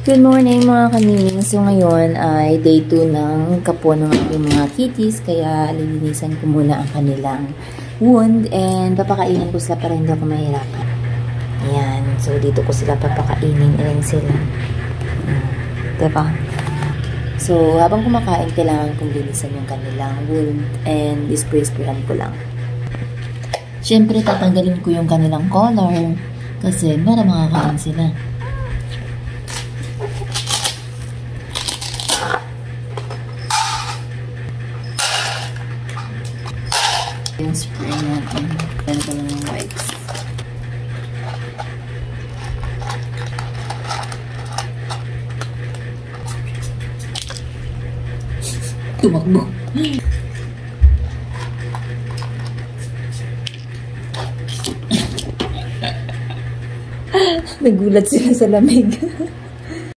Good morning mga kanining. So ngayon ay day 2 ng kapo ng aking mga kitties. Kaya lilinisan ko muna ang kanilang wound and papakainin ko sila para hindi ako mahirapan. Ayan. So dito ko sila papakainin. Ayan sila. Diba? So habang kumakain, kailangan kong linisan yung kanilang wound and spray-sprayan ko lang. Siyempre tatanggalin ko yung kanilang collar kasi para makakain sila. Yung spray natin. Yan ko lang yung wipes. Tumakbo. Nagulat sila sa lamig.